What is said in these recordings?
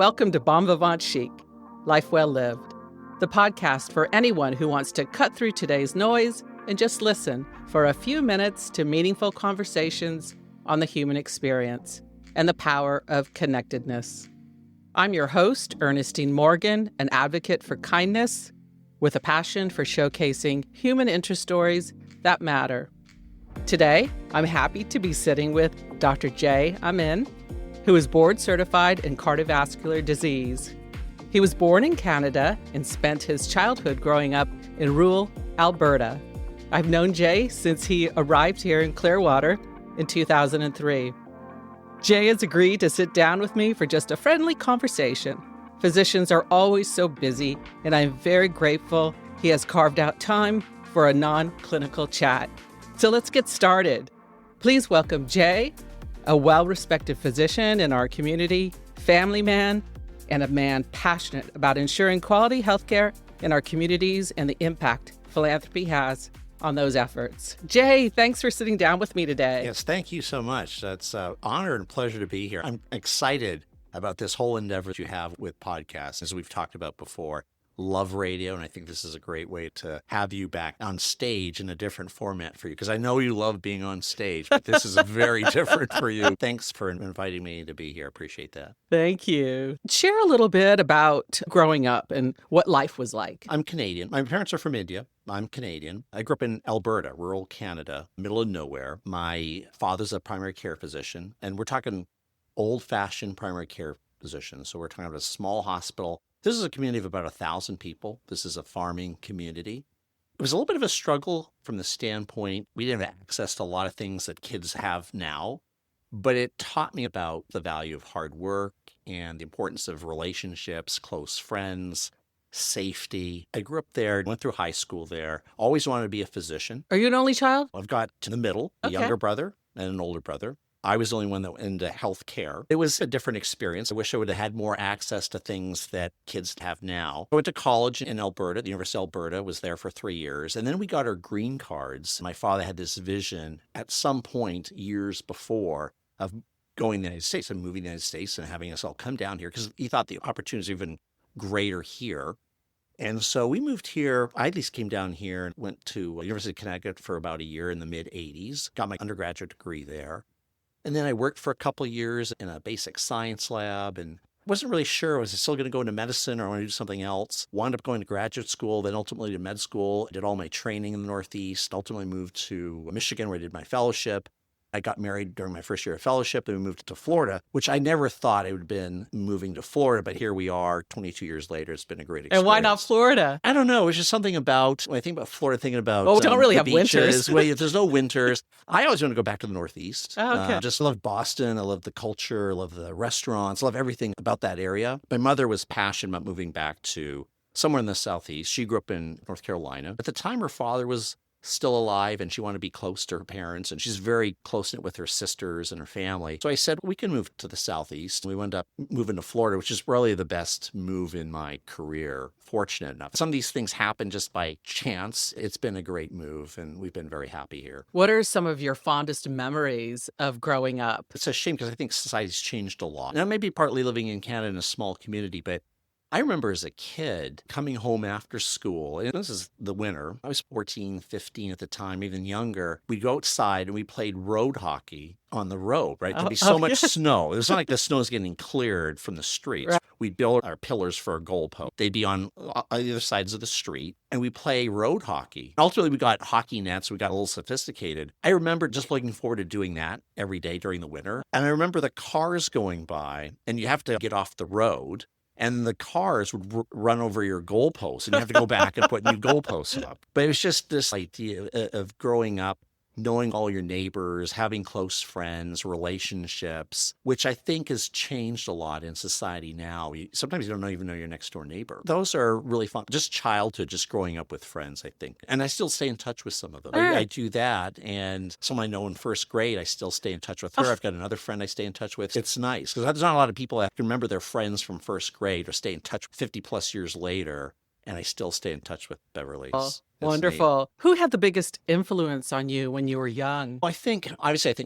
Welcome to Bon Vivant Chic, Life Well Lived, the podcast for anyone who wants to cut through today's noise and just listen for a few minutes to meaningful conversations on the human experience and the power of connectedness. I'm your host, Ernestine Morgan, an advocate for kindness with a passion for showcasing human interest stories that matter. Today, I'm happy to be sitting with Dr. Amin, who is board certified in cardiovascular disease. He was born in Canada and spent his childhood growing up in rural Alberta. I've known Jay since he arrived here in Clearwater in 2003. Jay has agreed to sit down with me for just a friendly conversation. Physicians are always so busy, and I'm very grateful he has carved out time for a non-clinical chat. So let's get started. Please welcome Jay, a well-respected physician in our community, family man, and a man passionate about ensuring quality healthcare in our communities and the impact philanthropy has on those efforts. Jay, thanks for sitting down with me today. Yes, thank you so much. That's an honor and pleasure to be here. I'm excited about this whole endeavor that you have with podcasts, as we've talked about before. Love radio, and I think this is a great way to have you back on stage in a different format for you, because I know you love being on stage, but this is very different for you. Thanks for inviting me to be here. Appreciate that. Thank you. Share a little bit about growing up and what life was like. I'm Canadian. My parents are from India. I'm Canadian. I grew up in Alberta, rural Canada, middle of nowhere. My father's a primary care physician, and we're talking old-fashioned primary care physician. So we're talking about a small hospital. This is a community of about 1,000 people. This is a farming community. It was a little bit of a struggle from the standpoint, we didn't have access to a lot of things that kids have now, but it taught me about the value of hard work and the importance of relationships, close friends, safety. I grew up there, went through high school there, always wanted to be a physician. Are you an only child? I've got to the middle, a younger brother and an older brother. I was the only one that went into healthcare. It was a different experience. I wish I would have had more access to things that kids have now. I went to college in Alberta, the University of Alberta, was there for 3 years. And then we got our green cards. My father had this vision at some point years before of going to the United States and moving to the United States and having us all come down here because he thought the opportunities were even greater here. And so we moved here. I at least came down here and went to University of Connecticut for about a year in the mid-'80s, got my undergraduate degree there. And then I worked for a couple of years in a basic science lab and wasn't really sure, was I still going to go into medicine or I want to do something else? Wound up going to graduate school, then ultimately to med school. I did all my training in the Northeast, ultimately moved to Michigan where I did my fellowship. I got married during my first year of fellowship, then we moved to Florida, which I never thought I would have been moving to Florida, but here we are 22 years later. It's been a great experience. And why not Florida? I don't know. It's just something about, when I think about Florida, thinking about we don't really have beaches. winters. Well, there's no winters. I always want to go back to the Northeast. Oh, okay. Just love Boston. I love the culture. I love the restaurants. I love everything about that area. My mother was passionate about moving back to somewhere in the Southeast. She grew up in North Carolina. At the time, her father was still alive and she wanted to be close to her parents, and she's very close-knit with her sisters and her family. So I said, we can move to the Southeast. We wound up moving to Florida, which is really the best move in my career, fortunate enough. Some of these things happen just by chance. It's been a great move and we've been very happy here. What are some of your fondest memories of growing up? It's a shame because I think society's changed a lot. Now, maybe partly living in Canada in a small community, but I remember as a kid coming home after school, and this is the winter. I was 14, 15 at the time, even younger. We'd go outside and we played road hockey on the road, right? There'd be so much snow. It was not like the snow was getting cleared from the streets. Right. We'd build our pillars for a goalpost. They'd be on either sides of the street, and we play road hockey. Ultimately, we got hockey nets. We got a little sophisticated. I remember just looking forward to doing that every day during the winter. And I remember the cars going by, and you have to get off the road. And the cars would run over your goalposts, and you have to go back and put new goalposts up. But it was just this idea of growing up, knowing all your neighbors, having close friends, relationships, which I think has changed a lot in society now. Sometimes you don't even know your next door neighbor. Those are really fun. Just childhood, just growing up with friends, I think. And I still stay in touch with some of them. I do that. And someone I know in first grade, I still stay in touch with her. I've got another friend I stay in touch with. It's nice because there's not a lot of people that can remember their friends from first grade or stay in touch 50 plus years later. And I still stay in touch with Beverly. Wonderful. Who had the biggest influence on you when you were young? Well, I think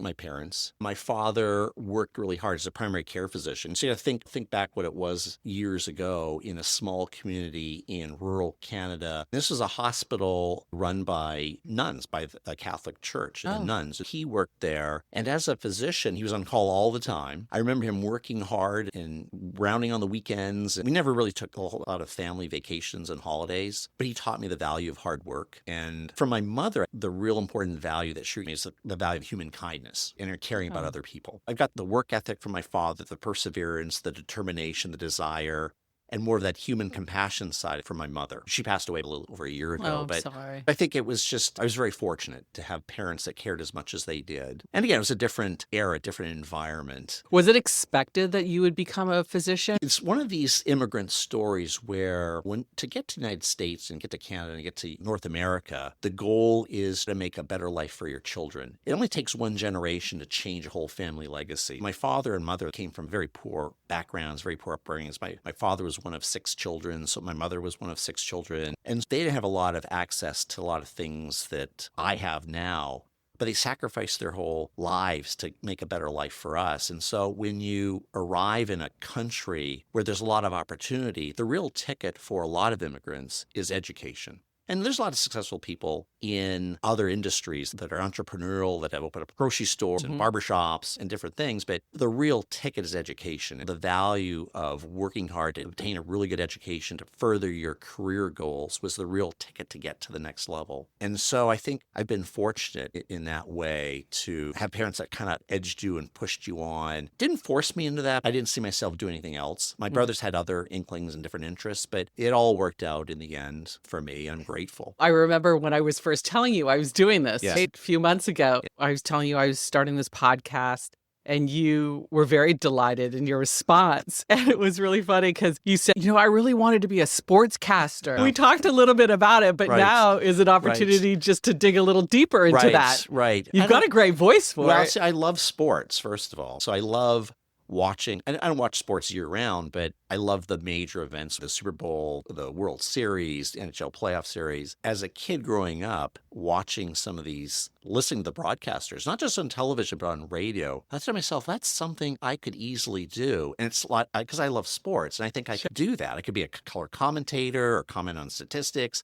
my parents. My father worked really hard as a primary care physician. So think back what it was years ago in a small community in rural Canada. This was a hospital run by nuns, by the Catholic Church, the nuns. He worked there, and as a physician, he was on call all the time. I remember him working hard and rounding on the weekends. We never really took a whole lot of family vacations and holidays, but he taught me the value of hard work. And from my mother, the real important value that she gave me is the value of human kindness and caring about other people. I've got the work ethic from my father, the perseverance, the determination, the desire, and more of that human compassion side from my mother. She passed away a little over a year ago, but sorry. I think it was I was very fortunate to have parents that cared as much as they did. And again, it was a different era, different environment. Was it expected that you would become a physician? It's one of these immigrant stories where to get to the United States and get to Canada and get to North America, the goal is to make a better life for your children. It only takes one generation to change a whole family legacy. My father and mother came from very poor backgrounds, very poor upbringings. My father was one of 6 children, so my mother was one of 6 children. And they didn't have a lot of access to a lot of things that I have now. But they sacrificed their whole lives to make a better life for us. And so when you arrive in a country where there's a lot of opportunity, the real ticket for a lot of immigrants is education. And there's a lot of successful people in other industries that are entrepreneurial, that have opened up grocery stores and barbershops and different things. But the real ticket is education. The value of working hard to obtain a really good education to further your career goals was the real ticket to get to the next level. And so I think I've been fortunate in that way to have parents that kind of edged you and pushed you on. Didn't force me into that. I didn't see myself doing anything else. My brothers had other inklings and different interests, but it all worked out in the end for me. I'm grateful. I remember when I was first telling you I was doing this Yes. a few months ago. I was telling you I was starting this podcast, and you were very delighted in your response. And it was really funny because you said, I really wanted to be a sportscaster. We talked a little bit about it, but now is an opportunity just to dig a little deeper into that. Right. You've got a great voice for it. See, I love sports, first of all. So I love watching, I don't watch sports year round, but I love the major events, the Super Bowl, the World Series, the NHL playoff series. As a kid growing up, watching some of these, listening to the broadcasters, not just on television, but on radio, I thought to myself, that's something I could easily do. And it's like, because I love sports, and I think I could do that. I could be a color commentator or comment on statistics.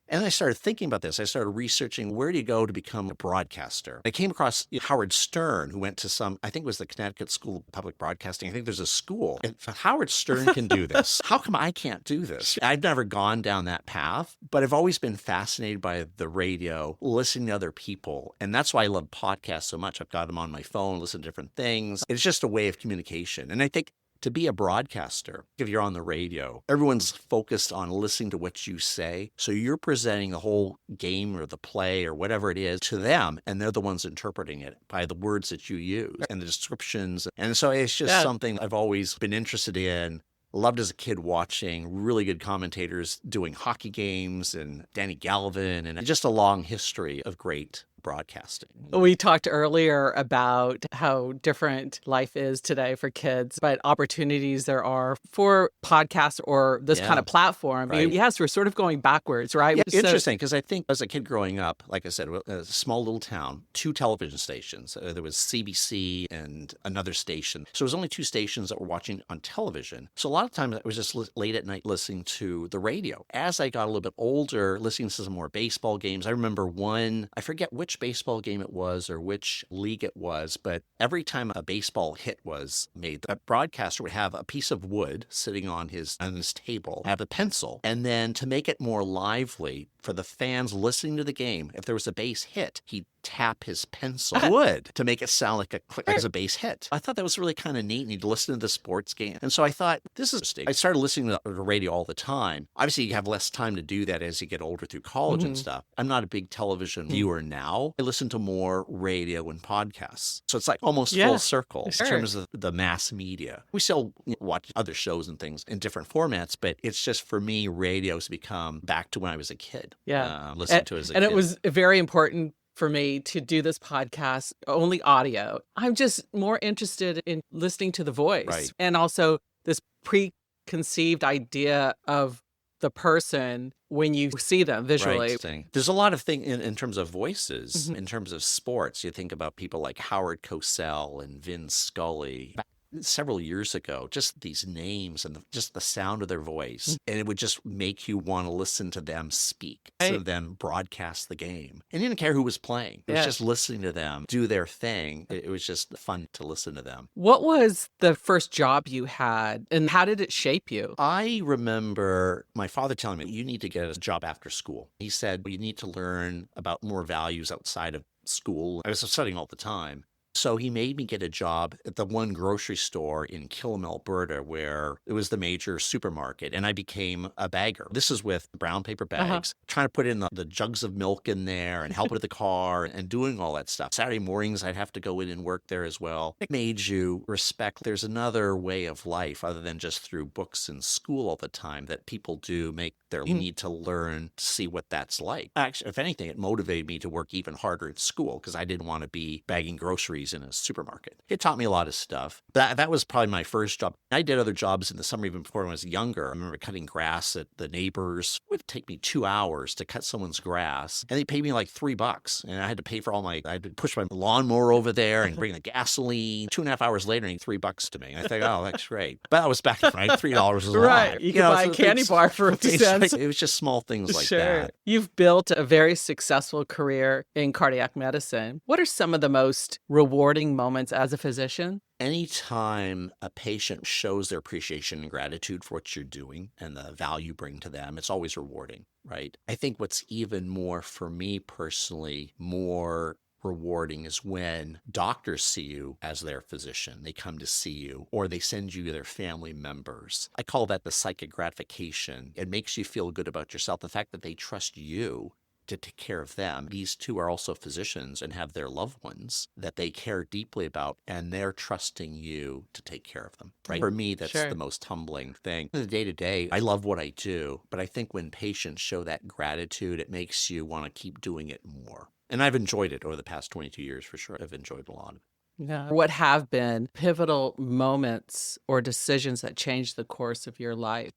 And then I started thinking about this. I started researching, where do you go to become a broadcaster? I came across Howard Stern, who went to I think it was the Connecticut School of Public Broadcasting. I think there's a school. If Howard Stern can do this, how come I can't do this? I've never gone down that path, but I've always been fascinated by the radio, listening to other people. And that's why I love podcasts so much. I've got them on my phone, listen to different things. It's just a way of communication. And I think to be a broadcaster, if you're on the radio, everyone's focused on listening to what you say. So you're presenting the whole game or the play or whatever it is to them, and they're the ones interpreting it by the words that you use and the descriptions. And so it's just something I've always been interested in. Loved as a kid watching really good commentators doing hockey games and Danny Galvin, and just a long history of great broadcasting. We talked earlier about how different life is today for kids, but opportunities there are for podcasts or this kind of platform. Right. Yes, we're sort of going backwards, right? Yeah, interesting, because I think as a kid growing up, like I said, a small little town, 2 television stations. There was CBC and another station. So it was only 2 stations that were watching on television. So a lot of times I was just late at night listening to the radio. As I got a little bit older, listening to some more baseball games, I remember one, I forget which baseball game it was or which league it was, but every time a baseball hit was made, the broadcaster would have a piece of wood sitting on his table, have a pencil, and then to make it more lively for the fans listening to the game, if there was a base hit, he'd tap his pencil wood to make it sound like a click as a base hit. I thought that was really kind of neat, and you'd listen to the sports game. And so I thought, this is interesting. I started listening to the radio all the time. Obviously, you have less time to do that as you get older through college and stuff. I'm not a big television viewer now. I listen to more radio and podcasts. So it's like almost full circle in terms of the mass media. We still watch other shows and things in different formats, but it's just, for me, radio's become back to when I was a kid. Listen to it as a kid. And it was very important for me to do this podcast, only audio. I'm just more interested in listening to the voice, and also this preconceived idea of the person when you see them visually. Right. There's a lot of things in terms of voices, Mhm. in terms of sports. You think about people like Howard Cosell and Vin Scully. Back several years ago, just these names and just the sound of their voice, and it would just make you want to listen to them speak, to Right. them broadcast the game. And you didn't care who was playing. It was Yes. just listening to them do their thing. It was just fun to listen to them. What was the first job you had, and how did it shape you? I remember my father telling me, you need to get a job after school. He said, you need to learn about more values outside of school. I was studying all the time. So he made me get a job at the one grocery store in Killam, Alberta, where it was the major supermarket, and I became a bagger. This is with brown paper bags, trying to put in the jugs of milk in there and help with the car and doing all that stuff. Saturday mornings, I'd have to go in and work there as well. It made you respect there's another way of life other than just through books and school all the time that people do make their need to learn to see what that's like. Actually, if anything, it motivated me to work even harder at school because I didn't want to be bagging groceries in a supermarket. It taught me a lot of stuff. That was probably my first job. I did other jobs in the summer even before I was younger. I remember cutting grass at the neighbors. It would take me 2 hours to cut someone's grass, and they paid me like $3. And I had to pay for I had to push my lawnmower over there and bring the gasoline. 2.5 hours later, and $3 to me. And I think, oh, that's great. But that was back then, right? $3 was a lot. Right. You could buy a candy bar for a few cents. It was just small things like that. You've built a very successful career in cardiac medicine. What are some of the most rewarding moments as a physician? Anytime a patient shows their appreciation and gratitude for what you're doing and the value you bring to them, it's always rewarding, right? I think what's even more, for me personally, more rewarding is when doctors see you as their physician. They come to see you, or they send you their family members. I call that the psychic gratification. It makes you feel good about yourself. The fact that they trust you to take care of them. These two are also physicians and have their loved ones that they care deeply about, and they're trusting you to take care of them. Right? For me, that's the most humbling thing. In the day-to-day, I love what I do, but I think when patients show that gratitude, it makes you want to keep doing it more. And I've enjoyed it over the past 22 years, for sure. I've enjoyed a lot of it. Yeah. What have been pivotal moments or decisions that changed the course of your life?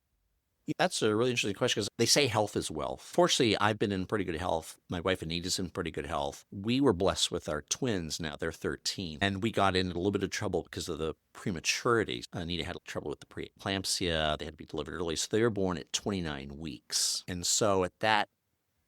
That's a really interesting question because they say health is wealth. Fortunately, I've been in pretty good health. My wife Anita's in pretty good health. We were blessed with our twins now. They're 13. And we got into a little bit of trouble because of the prematurity. Anita had trouble with the preeclampsia. They had to be delivered early. So they were born at 29 weeks. And so at that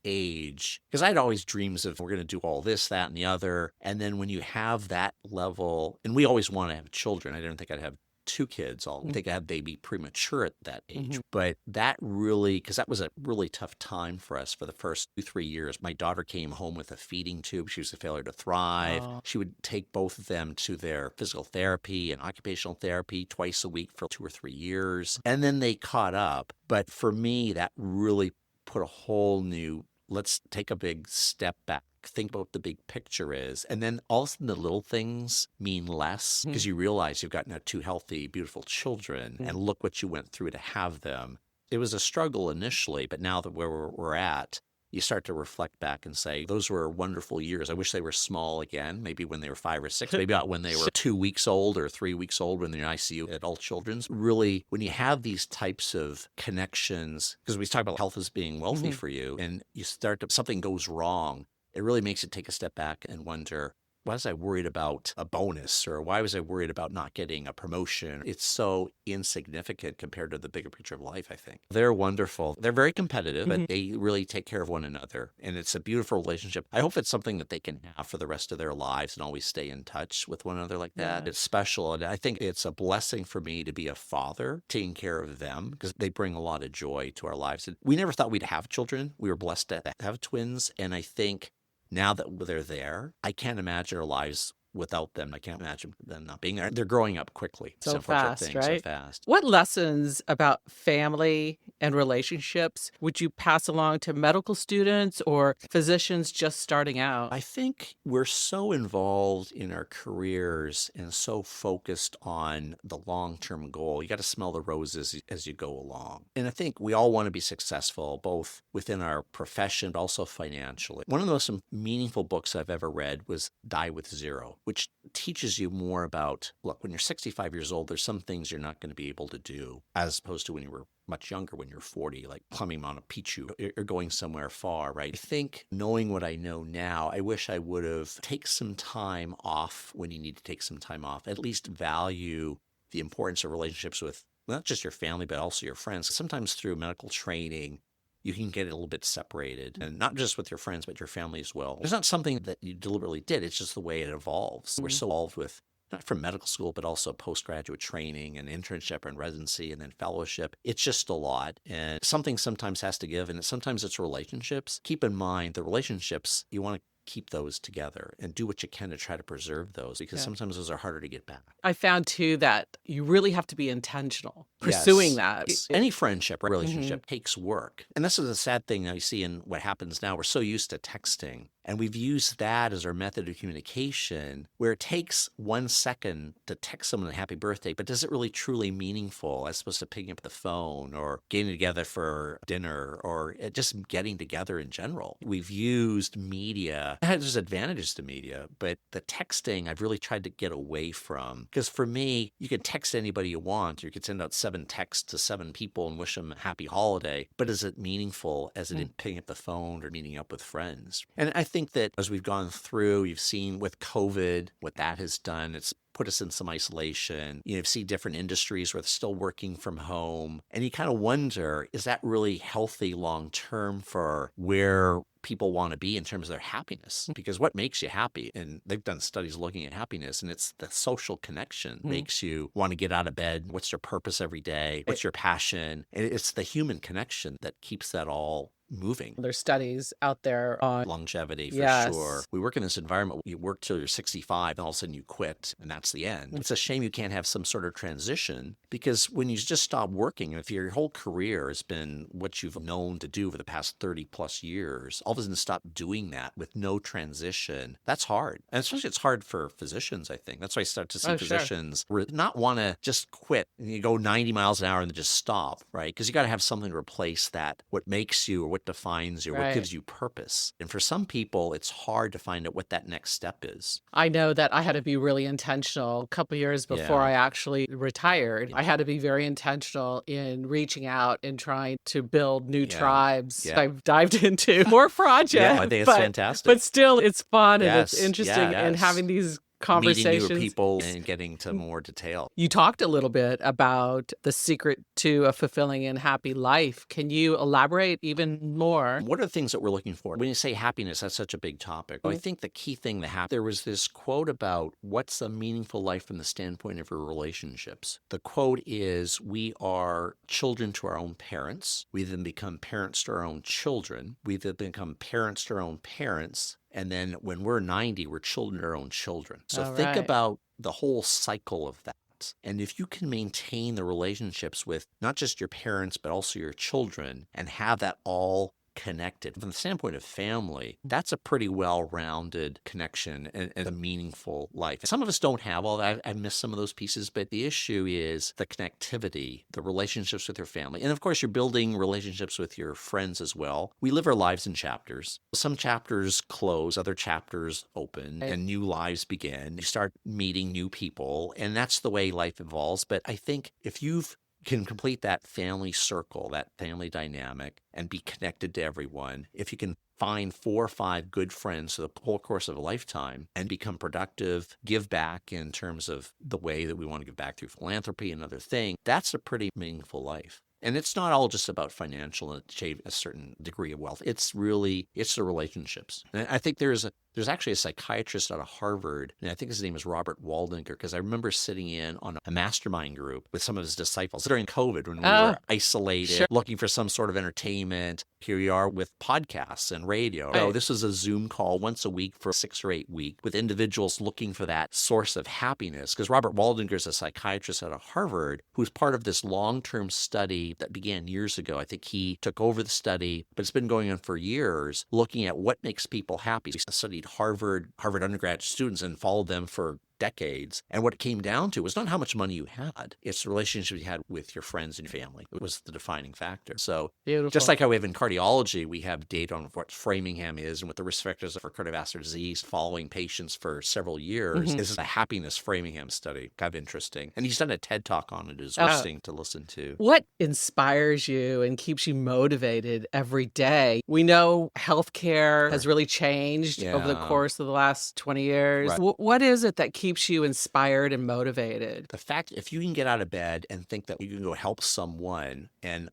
age, because I had always dreams of we're going to do all this, that, and the other. And then when you have that level, and we always want to have children. I didn't think I'd have 2 kids. I think they'd be premature at that age. But that really, because that was a really tough time for us for the first 2-3 years. My daughter came home with a feeding tube. She was a failure to thrive. She would take both of them to their physical therapy and occupational therapy twice a week for 2 or 3 years. And then they caught up. But for me, that really put a whole new, let's take a big step back. Think about what the big picture is. And then all of a sudden the little things mean less because you realize you've got now 2 healthy, beautiful children and look what you went through to have them. It was a struggle initially, but now that where we're at, you start to reflect back and say, those were wonderful years. I wish they were small again, maybe when they were 5 or 6, maybe not when they were 2 weeks old or 3 weeks old when they're in ICU, adult children's. Really, when you have these types of connections, because we talk about health as being wealthy for you, and you start to, something goes wrong, it really makes you take a step back and wonder, why was I worried about a bonus, or why was I worried about not getting a promotion? It's so insignificant compared to the bigger picture of life, I think. They're wonderful. They're very competitive, but they really take care of one another. And it's a beautiful relationship. I hope it's something that they can have for the rest of their lives and always stay in touch with one another like that. It's special. And I think it's a blessing for me to be a father, taking care of them, because they bring a lot of joy to our lives. And we never thought we'd have children. We were blessed to have twins. And I think now that they're there, I can't imagine our lives without them. I can't imagine them not being there. They're growing up quickly. So fast, right? So fast. What lessons about family and relationships would you pass along to medical students or physicians just starting out? I think we're so involved in our careers and so focused on the long-term goal. You got to smell the roses as you go along. And I think we all want to be successful, both within our profession, but also financially. One of the most meaningful books I've ever read was Die with Zero, which teaches you more about, look, when you're 65 years old, there's some things you're not going to be able to do as opposed to when you were much younger when you're 40, like climbing Mount Picchu or going somewhere far, right? I think knowing what I know now, I wish I would have take some time off when you need to take some time off, at least value the importance of relationships with not just your family, but also your friends. Sometimes through medical training, you can get a little bit separated, and not just with your friends, but your family as well. It's not something that you deliberately did. It's just the way it evolves. We're so involved with not from medical school, but also postgraduate training and internship and residency and then fellowship. It's just a lot. And something sometimes has to give. And sometimes it's relationships. Keep in mind the relationships, you want to keep those together and do what you can to try to preserve those, because sometimes those are harder to get back. I found too that you really have to be intentional pursuing that. Any friendship or relationship takes work. And this is a sad thing I see in what happens now. We're so used to texting, and we've used that as our method of communication, where it takes 1 second to text someone a happy birthday, but is it really truly meaningful as opposed to picking up the phone or getting together for dinner or just getting together in general? We've used media. There's advantages to media, but the texting I've really tried to get away from. Because for me, you can text anybody you want. You could send out 7 texts to 7 people and wish them a happy holiday. But is it meaningful as it in picking up the phone or meeting up with friends? And I think that as we've gone through, you've seen with COVID, what that has done. It's put us in some isolation. You see different industries where they're still working from home. And you kind of wonder, is that really healthy long-term for where people want to be in terms of their happiness? Because what makes you happy? And they've done studies looking at happiness, and it's the social connection makes you want to get out of bed. What's your purpose every day? What's your passion? And it's the human connection that keeps that all moving. There's studies out there on longevity, for sure. We work in this environment. You work till you're 65 and all of a sudden you quit and that's the end. It's a shame you can't have some sort of transition, because when you just stop working, if your whole career has been what you've known to do for the past 30 plus years, all of a sudden stop doing that with no transition, that's hard. And especially it's hard for physicians, I think. That's why I start to see physicians not want to just quit and you go 90 miles an hour and then just stop, right? Because you got to have something to replace that, what makes you or what defines you, what gives you purpose. And for some people, it's hard to find out what that next step is. I know that I had to be really intentional a couple of years before I actually retired. I had to be very intentional in reaching out and trying to build new tribes. I've dived into more projects. I think it's fantastic. But still, it's fun and it's interesting and having these conversations. Meeting newer people and getting to more detail. You talked a little bit about the secret to a fulfilling and happy life. Can you elaborate even more? What are the things that we're looking for? When you say happiness, that's such a big topic. I think the key thing that happened, there was this quote about what's a meaningful life from the standpoint of your relationships. The quote is, we are children to our own parents. We then become parents to our own children. We then become parents to our own parents. And then when we're 90, we're children to our own children. So think about the whole cycle of that. And if you can maintain the relationships with not just your parents, but also your children, and have that all connected from the standpoint of family, that's a pretty well-rounded connection and a meaningful life. Some of us don't have all that. I miss some of those pieces, but the issue is the connectivity, the relationships with your family. And of course, you're building relationships with your friends as well. We live our lives in chapters. Some chapters close, other chapters open, and new lives begin. You start meeting new people, and that's the way life evolves. But I think if you've can complete that family circle, that family dynamic, and be connected to everyone, if you can find 4 or 5 good friends for the whole course of a lifetime and become productive, give back in terms of the way that we want to give back through philanthropy and other things, that's a pretty meaningful life. And it's not all just about financial and achieve a certain degree of wealth. It's the relationships. And I think there's actually a psychiatrist out of Harvard, and I think his name is Robert Waldinger, because I remember sitting in on a mastermind group with some of his disciples during COVID when we were isolated, looking for some sort of entertainment. Here we are with podcasts and radio. So this was a Zoom call once a week for 6 or 8 weeks with individuals looking for that source of happiness. Because Robert Waldinger is a psychiatrist out of Harvard who's part of this long-term study that began years ago. I think he took over the study, but it's been going on for years, looking at what makes people happy. He studied Harvard undergraduate students and followed them for decades. And what it came down to was not how much money you had, it's the relationship you had with your friends and family. It was the defining factor. So Beautiful. just like how we have in cardiology, we have data on what Framingham is and what the risk factors are for cardiovascular disease following patients for several years. This is a happiness Framingham study. Kind of interesting. And he's done a TED Talk on it. It's interesting to listen to. What inspires you and keeps you motivated every day? We know healthcare has really changed over the course of the last 20 years. Right. What is it that keeps you inspired and motivated? The fact, if you can get out of bed and think that you can go help someone, and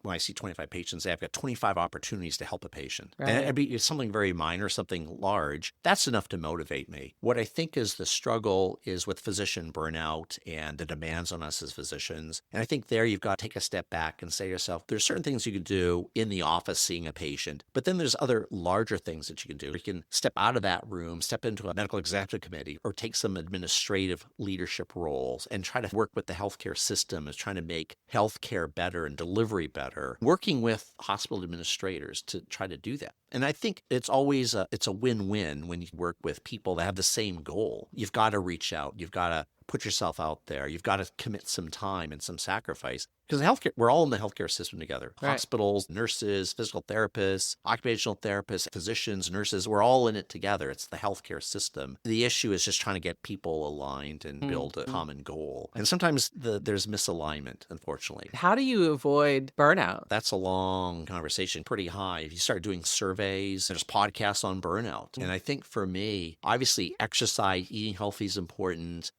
when I see 25 patients, I've got 25 opportunities to help a patient. Right. And it's something very minor, something large, that's enough to motivate me. What I think is the struggle is with physician burnout and the demands on us as physicians. And I think there you've got to take a step back and say to yourself, there's certain things you can do in the office seeing a patient, but then there's other larger things that you can do. You can step out of that room, step into a medical executive committee, or take some administrative leadership roles and try to work with the healthcare system as trying to make healthcare better and delivery better, working with hospital administrators to try to do that. And I think it's always it's a win-win when you work with people that have the same goal. You've got to reach out. You've got to put yourself out there. You've got to commit some time and some sacrifice. Because healthcare, we're all in the healthcare system together. Right. Hospitals, nurses, physical therapists, occupational therapists, physicians, nurses, we're all in it together. It's the healthcare system. The issue is just trying to get people aligned and build a common goal. And sometimes there's misalignment, unfortunately. How do you avoid burnout? That's a long conversation, pretty high. If you start doing surveys, there's podcasts on burnout. And I think for me, obviously exercise, eating healthy is important.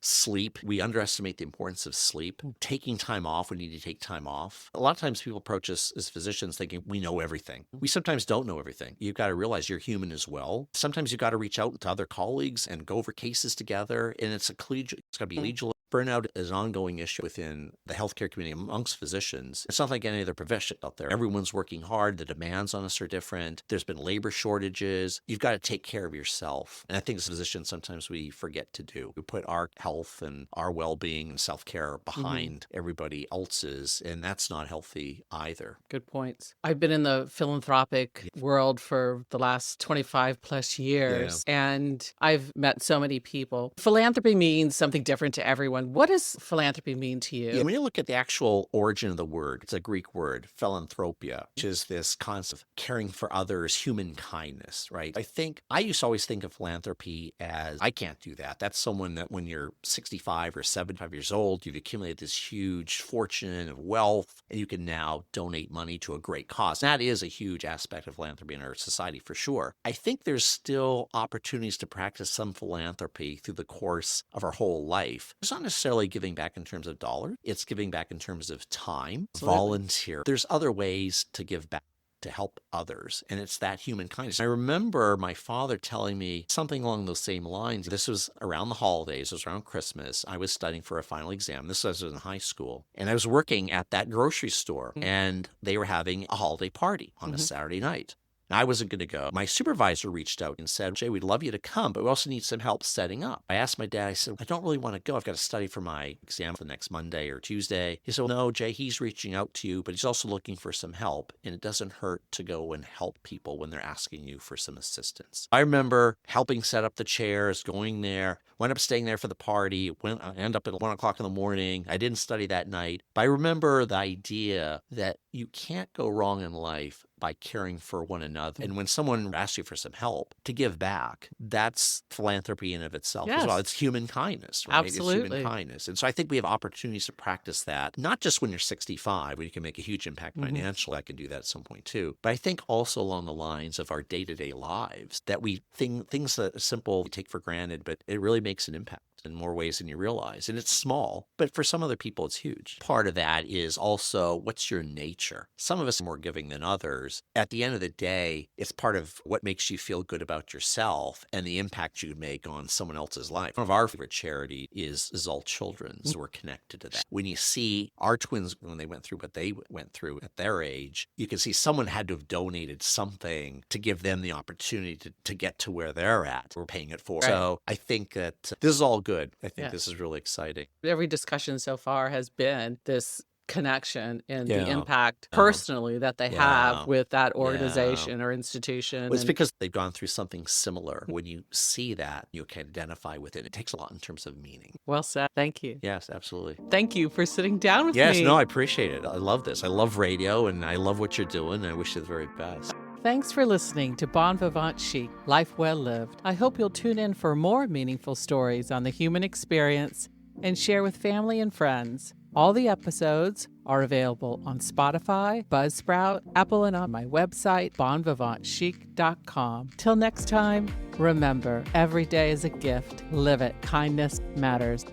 Sleep. We underestimate the importance of sleep. Taking time off. We need to take time off. A lot of times people approach us as physicians thinking we know everything. We sometimes don't know everything. You've got to realize you're human as well. Sometimes you've got to reach out to other colleagues and go over cases together. And it's got to be collegial. Burnout is an ongoing issue within the healthcare community amongst physicians. It's not like any other profession out there. Everyone's working hard. The demands on us are different. There's been labor shortages. You've got to take care of yourself. And I think as physicians, sometimes we forget to do. We put our health and our well-being and self-care behind everybody else's, and that's not healthy either. Good points. I've been in the philanthropic world for the last 25 plus years, and I've met so many people. Philanthropy means something different to everyone. What does philanthropy mean to you? Yeah, when you look at the actual origin of the word, it's a Greek word, philanthropia, which is this concept of caring for others, human kindness, right? I used to always think of philanthropy as, I can't do that. That's someone that when you're 65 or 75 years old, you've accumulated this huge fortune of wealth, and you can now donate money to a great cause. That is a huge aspect of philanthropy in our society for sure. I think there's still opportunities to practice some philanthropy through the course of our whole life. It's not necessarily giving back in terms of dollars. It's giving back in terms of time, volunteer. There's other ways to give back, to help others. And it's that human kindness. I remember my father telling me something along those same lines. This was around the holidays. It was around Christmas. I was studying for a final exam. This was in high school. And I was working at that grocery store, and they were having a holiday party on a Saturday night. Now, I wasn't going to go. My supervisor reached out and said, Jay, we'd love you to come, but we also need some help setting up. I asked my dad, I said, I don't really want to go. I've got to study for my exam for the next Monday or Tuesday. He said, well, no, Jay, he's reaching out to you, but he's also looking for some help. And it doesn't hurt to go and help people when they're asking you for some assistance. I remember helping set up the chairs, going there, went up staying there for the party, I ended up at 1 o'clock in the morning. I didn't study that night. But I remember the idea that you can't go wrong in life by caring for one another. And when someone asks you for some help, to give back, that's philanthropy in of itself as well. It's human kindness, right? Absolutely. It's human kindness. And so I think we have opportunities to practice that, not just when you're 65, when you can make a huge impact financially. I can do that at some point too. But I think also along the lines of our day-to-day lives, that things that are simple, we take for granted, but it really makes an impact in more ways than you realize. And it's small, but for some other people, it's huge. Part of that is also, what's your nature? Some of us are more giving than others. At the end of the day, it's part of what makes you feel good about yourself and the impact you make on someone else's life. One of our favorite charity is All Children's. So we're connected to that. When you see our twins, when they went through what they went through at their age, you can see someone had to have donated something to give them the opportunity to get to where they're at. We're paying it forward. Right. So I think that this is all good. I think this is really exciting. Every discussion so far has been this connection and the Yeah. impact personally that they have with that organization or institution. Well, it's because they've gone through something similar. When you see that, you can identify with it. It takes a lot in terms of meaning. Well said. Thank you. Yes, absolutely. Thank you for sitting down with me. Yes, no, I appreciate it. I love this. I love radio, and I love what you're doing. I wish you the very best. Thanks for listening to Bon Vivant Chic, Life Well Lived. I hope you'll tune in for more meaningful stories on the human experience and share with family and friends. All the episodes are available on Spotify, Buzzsprout, Apple, and on my website, bonvivantchic.com. Till next time, remember, every day is a gift. Live it. Kindness matters.